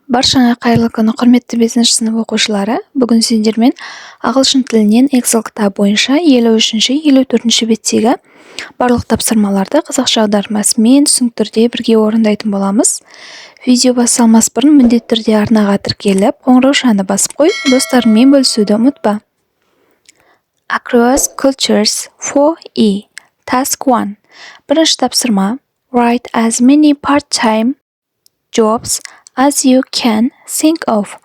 Баршаңа қайырлы күн, құрметті 5 сынып оқушылары. Бүгін сендермен ағылшын тілінен Excel кітабы бойынша 53-54 беттегі барлық тапсырмаларды қазақша аудармасымен түсініктірде бірге орындайтын боламыз. Видео басталмас бұрын міндетті түрде арнаға тіркеліп, қоңыраушаны басып қой, достарыңмен бөлісуді ұмытпа. Across Cultures 4E Task 1. Бірінші тапсырма. Write as many part-time jobs as you can think of.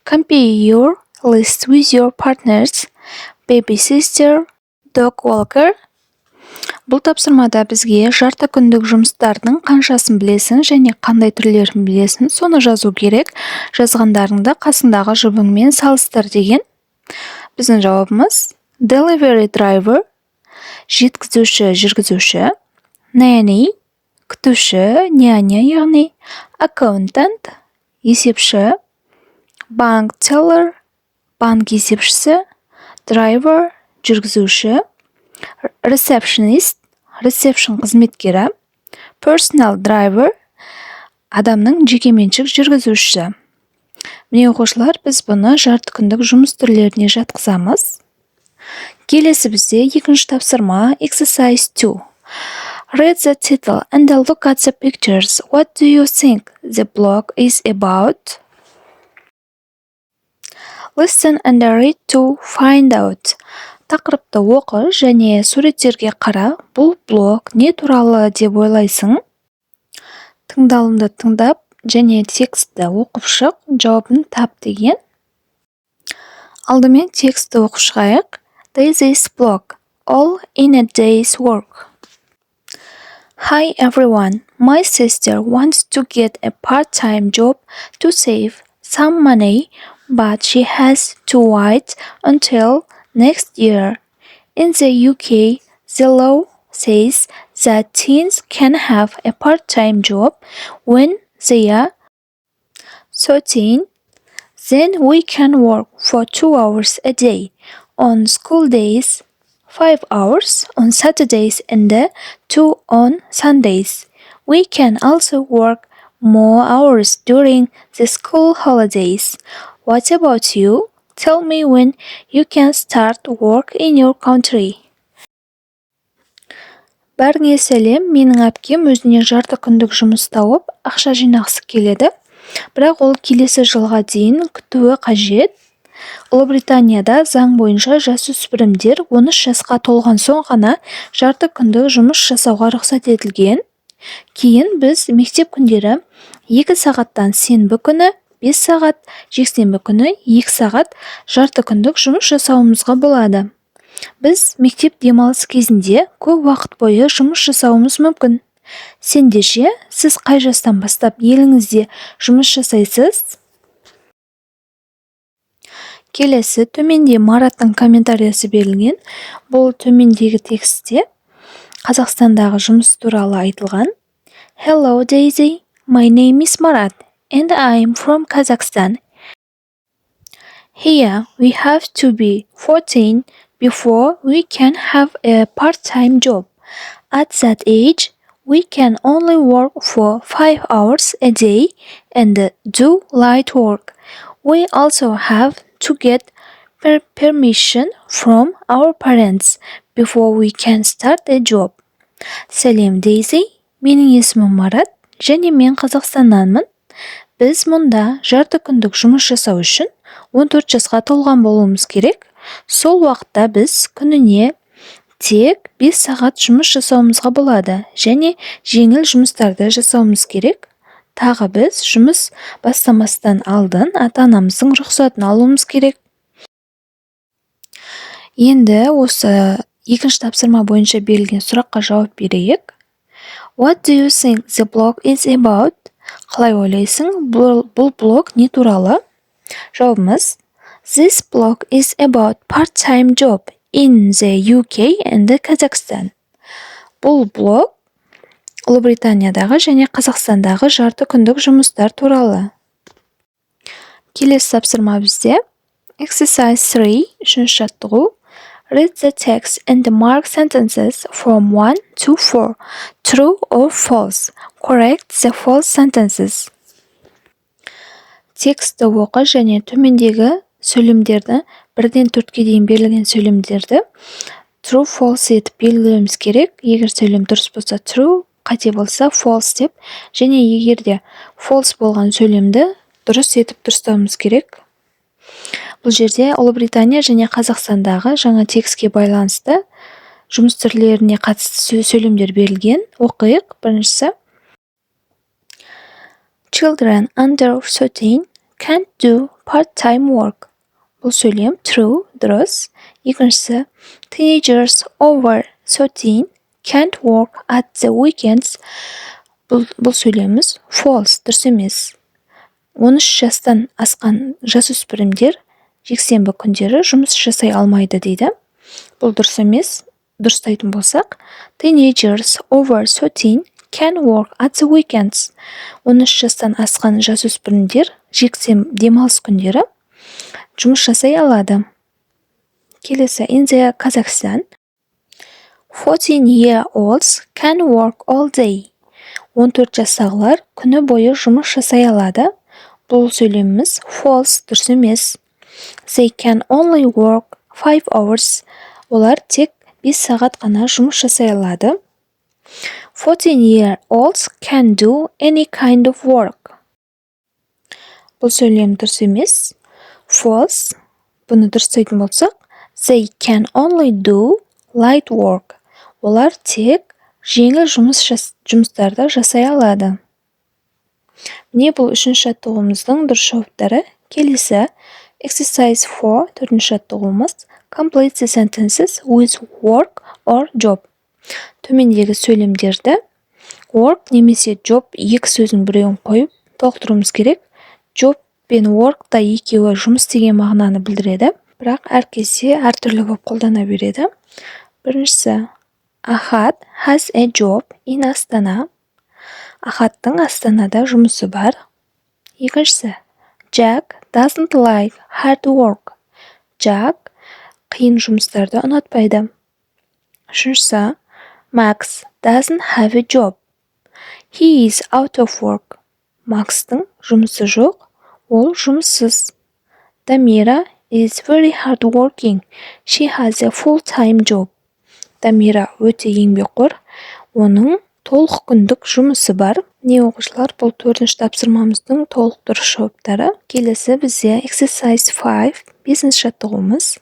Compare your list with your partners, baby sister, dog walker. Бұл тапсырмада бізге жарты күндік жұмыстардың қаншасын білесің және қандай түрлерін білесің, соны жазу керек. Жазғандарыңды қасындағы жұбыңмен салыстыр деген. Біздің жауабымыз delivery driver, жеткізуші, жүргізуші, nanny, күтуші, няня яғни, accountant, есепші, bank teller, банк есепшісі, driver, жүргізуші, receptionist, ресепшн қызметкері, personal driver, адамның жекеменшік жүргізушісі. Міне оқушылар, біз бұны жарты күндік жұмыс түрлеріне жатқызамыз. Келесі бізде екінші тапсырма exercise 2. Read the title and look at the pictures. What do you think the blog is about? Listen and read to find out. Тақырыпты оқы және суреттерге қара. Бұл блог не туралы деп ойлайсың? Тыңдалымды тыңдап және текстті оқып шық, жауабын тап деген. Алдымен текстті оқып шығайық. This is blog, all in a day's work. Hi everyone, my sister wants to get a part-time job to save some money, but she has to wait until next year. In the UK, the law says that teens can have a part-time job when they are 13. Then we can work for 2 hours a day on school days, 5 hours on Saturdays and 2 on Sundays. We can also work more hours during the school holidays. What about you? Tell me when you can start work in your country. Бәріңе сәлем, менің әпкем өзіне жарты күндік жұмыс тауып, ақша жинақсы келеді. Бірақ ол келесі жылға дейін күтуі қажет. Ұлыбританияда заң бойынша жасөспірімдер 13 жасқа толған соң ғана жарты күндік жұмыс жасауға рұқсат етілген. Кейін біз мектеп күндері 2 сағаттан сенбі күні, 5 сағат, жексенбі күні 2 сағат жарты күндік жұмыс жасауымызға болады. Біз мектеп демалыс кезінде көп уақыт бойы жұмыс жасауымыз мүмкін. Сендерше, сіз қай жастан бастап еліңізде жұмыс жасайсыз? Келесі төменде Мараттың комментариясы берілген. Бұл төмендегі текстте Қазақстандағы жұмыс туралы айтылған. Hello Daisy, my name is Marat and I am from Kazakhstan. Here we have to be 14 before we can have a part-time job. At that age, we can only work for 5 hours a day and do light work. We also have to get permission from our parents before we can start a job. Сәлем Дейзи, менің есімім Марат және мен Қазақстаннанмын. Біз мұнда жарты күндік жұмыс жасау үшін 14 жасқа толған болуымыз керек. Сол уақытта біз күніне тек 5 сағат жұмыс жасауымызға болады және жеңіл жұмыстарды жасауымыз керек. Тағы біз жұмыс бастамастан алдын ата-анамыздың рұқсатын алуымыз керек. Енді осы екінші тапсырма бойынша берілген сұраққа жауап берейік. What do you think the blog is about? Қалай ойлайсың, бұл блог не туралы? Жауабымыз This blog is about part-time job in the UK and Kazakhstan. Бұл блог Ұлыбританиядағы және Қазақстандағы жарты күндік жұмыстар туралы. Келесі тапсырма бізде. Exercise 3, үшінші жаттығу. Read the text and mark sentences from 1 to 4. True or false. Correct the false sentences. текстті оқы және төмендегі сөйлемдерді 1-ден 4-ке дейін берілген сөйлемдерді true, false етіп белгілеуіміз керек. Егер сөйлем дұрыс болса true, қате болса false деп, және егер де false болған сөйлемді дұрыс етіп дұрыстауымыз керек. Бұл жерде Ұлыбритания және Қазақстандағы жаңа текстке байланысты жұмыс түрлеріне қатысты сөйлемдер берілген. Оқиық. Біріншісі, Children under 13 can't do part-time work. Бұл сөйлем true, дұрыс. Екіншісі, Teenagers over 13 can't work at the weekends. Бұл сөйлеміміз false, дұрыс емес. 13 жастан асқан жасөспірімдер жексенбі күндері жұмыс жасай алмайды дейді. Бұл дұрыс емес. Дұрыстайтын болсақ, Teenagers over 13 can work at the weekends. 13 жастан асқан жасөспірімдер жексенбі демалыс күндері жұмыс жасай алады. Келесі, in the Kazakhstan, 14-year-olds can work all day. 14 жастағылар күні бойы жұмыс жасай алады. Бұл сөйлеміміз false, дұрыс емес. They can only work 5 hours. Олар тек 5 сағат қана жұмыс жасай алады. 14-year-olds can do any kind of work. Бұл сөйлем дұрыс емес. False. Бұны дұрыстайтын болсақ, they can only do light work. Олар тек жеңіл жұмыстарды жасай алады. Міне бұл үшінші жаттығуымыздың дұрыс жауаптары. Келесі, exercise 4, төртінші жаттығуымыз, complete the sentences with work or job. Төмендегі сөйлемдерді work немесе job екі сөздің біреуін қойып толықтыруымыз керек. Job пен work та екеуі жұмыс деген мағынаны білдіреді, бірақ әр кезде әртүрлі болып қолдана береді. Біріншісі, Ahad has a job in Astana. Ахаттың Астанада жұмысы бар. Екіншісі, Jack doesn't like hard work. Jack қиын жұмыстарды ұнатпайды. Үшіншісі, Max doesn't have a job. He is out of work. Макстың жұмысы жоқ, ол жұмыссыз. Дамира is very hard working. She has a full-time job. Дамира өте еңбекқор, оның толық күндік жұмысы бар. Не оқушылар, бұл төртінші тапсырмамыздың толық дұрыс жауаптары. Келесі бізде exercise 5, бесінші жаттығуымыз.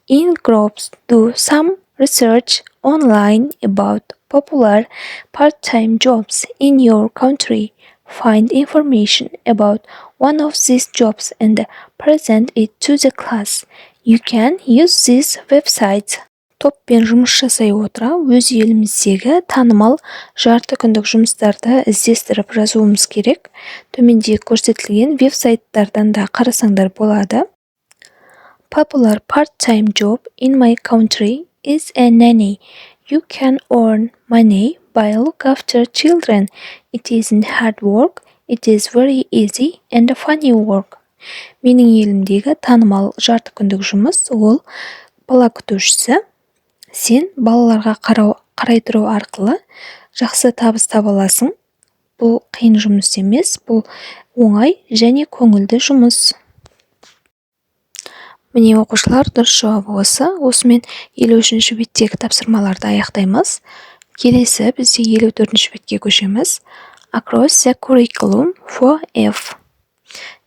In groups do some research online about popular part-time jobs in your country. Find information about one of these jobs and present it to the class. You can use this website. Топпен жұмыс жасай отыра, өз еліміздегі танымал жарты күндік жұмыстарды іздестіріп жазуымыз керек. Төменде көрсетілген веб-сайттардан да қарасаңдар болады. Popular part-time job in my country is a nanny. You can earn money by look after children. It isn't hard work. It is very easy and funny work. Менің елімдегі танымал жарты күндік жұмыс ол бала күтушісі. Сен балаларға қарай тұру арқылы жақсы табыс таба аласың. Бұл қиын жұмыс емес, бұл оңай және көңілді жұмыс. Міне оқушылар, дұрыс жауабы осы. Осымен 53-ші беттегі тапсырмаларды аяқтаймыз. Келесі бізде 54-ші бетке көшеміз. Across the curriculum for F.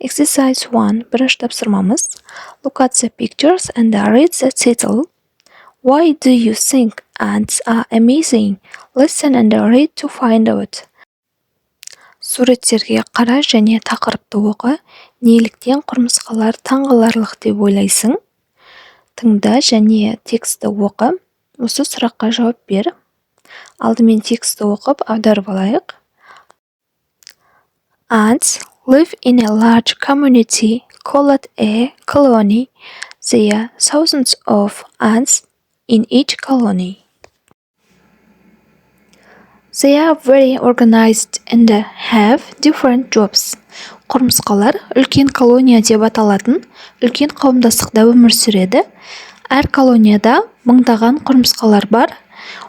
Exercise 1, бірінші тапсырмамыз. Look at the pictures and read the title. Why do you think ants are amazing? Listen and read to find out. Суреттерге қара және тақырыпты оқы. Неліктен құмырсқалар таңғаларлық деп ойлайсың? Тыңда және тексті оқы. Осы сұраққа жауап бер. Алдымен тексті оқып аударып алайық. Ants live in a large community called a colony. There are thousands of ants in each colony. They are very organized and have different jobs. Құмырсқалар үлкен колония деп аталатын үлкен қауымдастықта өмір сүреді. Әр колонияда мыңдаған құмырсқалар бар.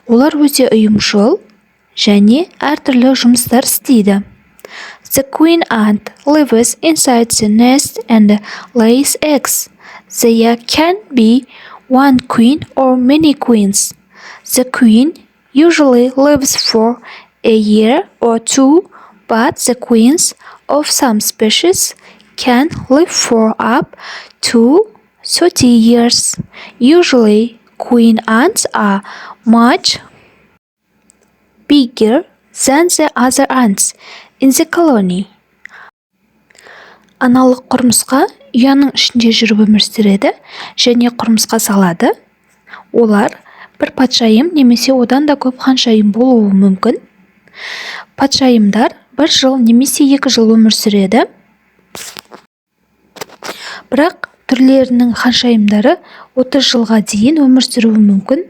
Олар өте ұйымшыл және әртүрлі жұмыстар істейді. The queen ant lives inside the nest and lays eggs. There can be one queen or many queens. The queen usually lives for a year or two, but the queens of some species can live for up to 30 years. Usually, queen ants are much bigger than the other ants in the colony. Аналық құрмысқа ұяның ішінде жүріп өмір сүреді және құрмысқа салады. Олар бір патшайым немесе одан да көп ханшайым болуы мүмкін. Патшайымдар 1 жыл немесе 2 жыл өмір сүреді. Бірақ түрлерінің ханшайымдары 30 жылға дейін өмір сүруі мүмкін.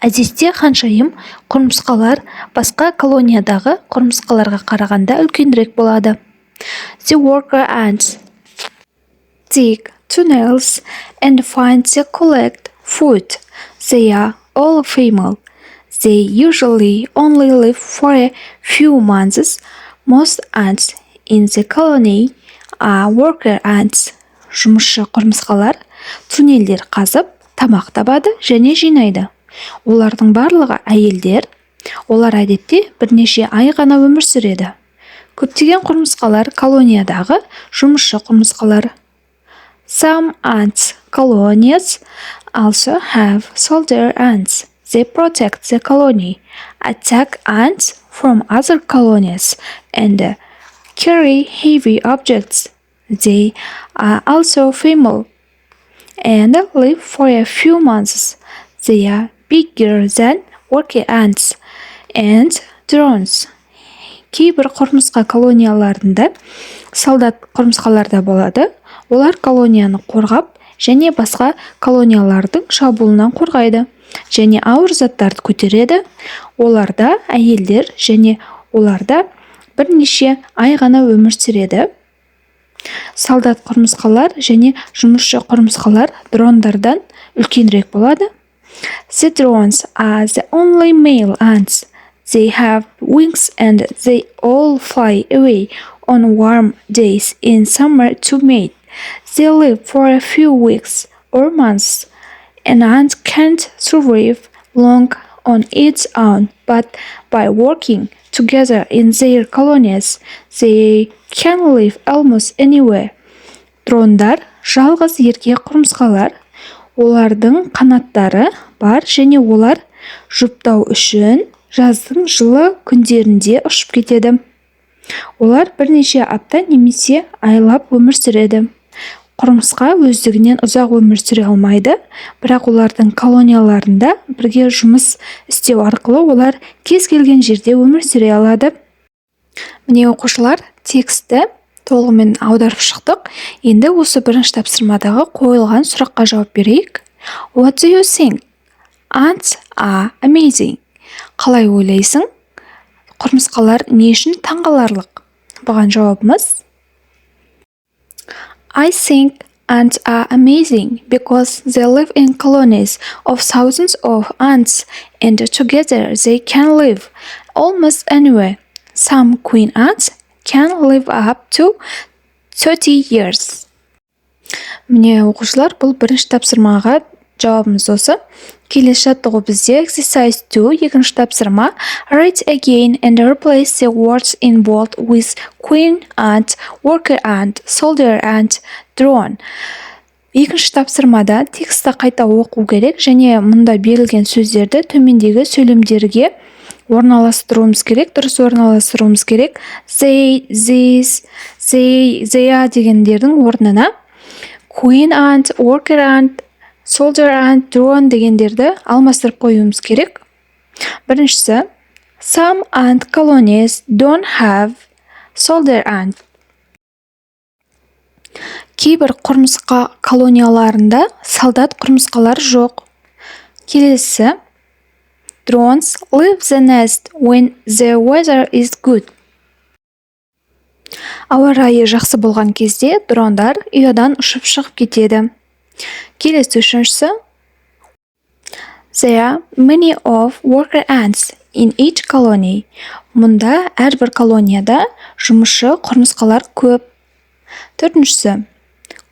Әдетте ханшайым құрмысқалар басқа колониядағы құрмысқаларға қарағанда үлкенірек болады. The worker ants dig tunnels and find the collect food. They are all female. They usually only live for a few months. Most ants in the colony are worker ants. Жұмысшы құрмысқалар туннелдер қазып, тамақ табады және жинайды. Олардың барлығы әйелдер. Олар әдетте бірнеше ай ғана өмір сүреді. Көптеген құрмысқалар колониядағы жұмысшы құрмысқалар. Some ants colonies also have soldier ants. They protect the colony, attack ants from other colonies, and carry heavy objects. They are also female and live for a few months. They are bigger than worker ants and drones. Кейбір құрмысқа колонияларында солдат құрмысқаларда болады. Олар колонияны қорғап және басқа колониялардың шабуылынан қорғайды және ауыр заттарды көтереді. Оларда әйелдер және оларда бірнеше ай ғана өмір сүреді. Солдат құрмысқалар және жұмысшы құрмысқалар дрондардан үлкенірек болады. The drones are the only male ants. They have wings and they all fly away on warm days in summer to mate. They live for a few weeks or months. An ant can't survive long on its own, but by working together in their colonies, they can live almost anywhere. Дрондар жалғыз еркек құрмысқалар. Олардың қанаттары бар және олар жұптау үшін жаздың жылы күндерінде ұшып кетеді. Олар бірнеше апта немесе айлап өмір сүреді. Құрмысқа өздігінен ұзақ өмір сүре алмайды, бірақ олардың колонияларында бірге жұмыс істеу арқылы олар кез келген жерде өмір сүре алады. Міне оқушылар, тексті толығымен аударып шықтық. Енді осы бірінші тапсырмадағы қойылған сұраққа жауап берейік. What do you think? Ants are amazing. Қалай ойлайсың? Құрмысқалар не үшін таңғаларлық? Бұған жауабымыз: I think ants are amazing because they live in colonies of thousands of ants and together they can live almost anywhere. Some queen ants can live up to 30 years. Міне оқушылар, бұл бірінші тапсырмаға жауабымыз осы. Келесі жаттығу бізде exercise 2, екінші тапсырма. Write again and replace the words in bold with queen ant, worker ant, soldier ant, drone. Екінші тапсырмада тексті қайта оқу керек және мұнда берілген сөздерді төмендегі сөйлемдерге орналастыруымыз керек, дұрыс орналастыруымыз керек. They, this, they are дегендердің орнына queen ant, worker ant, soldier ant, drone дегендерді алмастырып қоюымыз керек. Біріншісі, some ant colonies don't have soldier ant. Кейбір құрмысқа колонияларында солдат құрмысқалар жоқ. Келесі, drones leave the nest when the weather is good. Ауа райы жақсы болған кезде дрондар ұядан ұшып шығып кетеді. Келесі үшіншісі, there are many of worker ants in each colony. Мұнда әрбір колонияда жұмысшы құмырсқалар көп. Төртіншісі,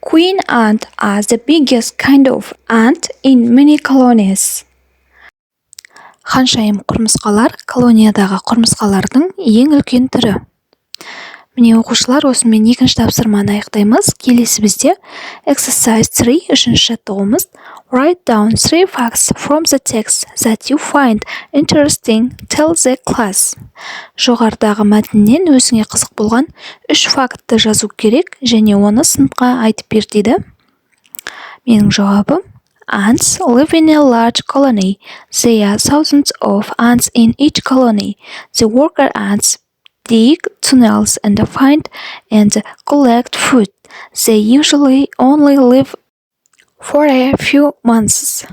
queen ant are the biggest kind of ant in many colonies. Ханшайым құмырсқалар колониядағы құмырсқалардың ең үлкен түрі. Міне оқушылар, осымен екінші тапсырманы аяқтаймыз. Келесі бізде exercise 3 үшінші жаттығуымыз write down 3 facts from the text that you find interesting, tell the class. Жоғарыдағы мәтіннен өзіңе қызық болған 3 фактты жазу керек және оны сыныпқа айтып бер дейді. Менің жауабым ants live in a large colony. There are thousands of ants in each colony. The worker ants dig tunnels and find and collect food. They usually only live for a few months.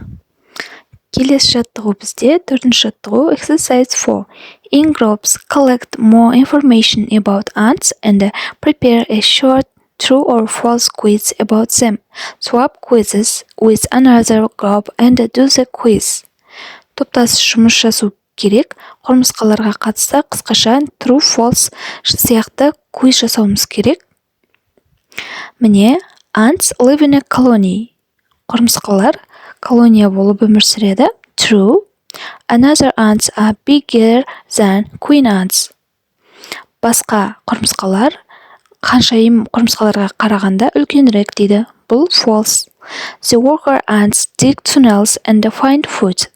Келесі жаттығу бізде төртінші жаттығу exercise 4. In groups, collect more information about ants and prepare a short true or false quiz about them. Swap quizzes with another group and do the quiz. Топтас жұмыс жасау керек. Құмырсқаларға қатысты қысқаша true false сияқты quiz жасауымыз керек. Міне, ants live in a colony. Құмырсқалар колония болып өмір сүреді. True. Another ants are bigger than queen ants. Басқа құмырсқалар ханшайым құмырсқаларға қарағанда үлкенірек дейді. Бұл false. The worker ants dig tunnels and find food.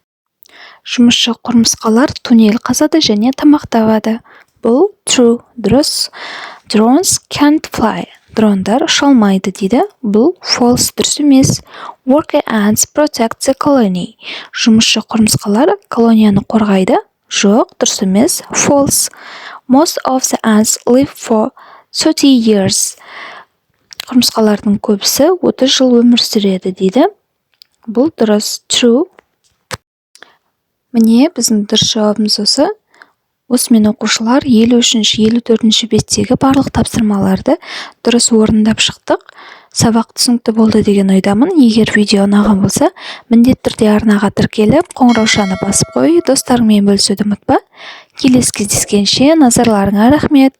Жұмысшы құмырсқалар туннель қазады және тамақ табады. Бұл true. Дұрыс. Drones can't fly. Дрондар ұша алмайды дейді. Бұл false. Дұрыс емес. Worker ants protect the colony. Жұмысшы құмырсқалар колонияны қорғайды. Жоқ, дұрыс емес. False. Most of the ants live for 30 years. Құмырсқалардың көбісі 30 жыл өмір сүреді дейді. Бұл дұрыс. True. Міне, біздің дұрыс жауабымыз осы. Осымен оқушылар 53-54 беттегі барлық тапсырмаларды дұрыс орындап шықтық. Сабақ түсінікті болды деген ойдамын. Егер видео ұнаған болса, міндетті түрде арнаға тіркеліп, қоңыраушаны басып қой, достарыңмен бөлісуді ұмытпа. Келесі кездескенше назарларыңа рахмет.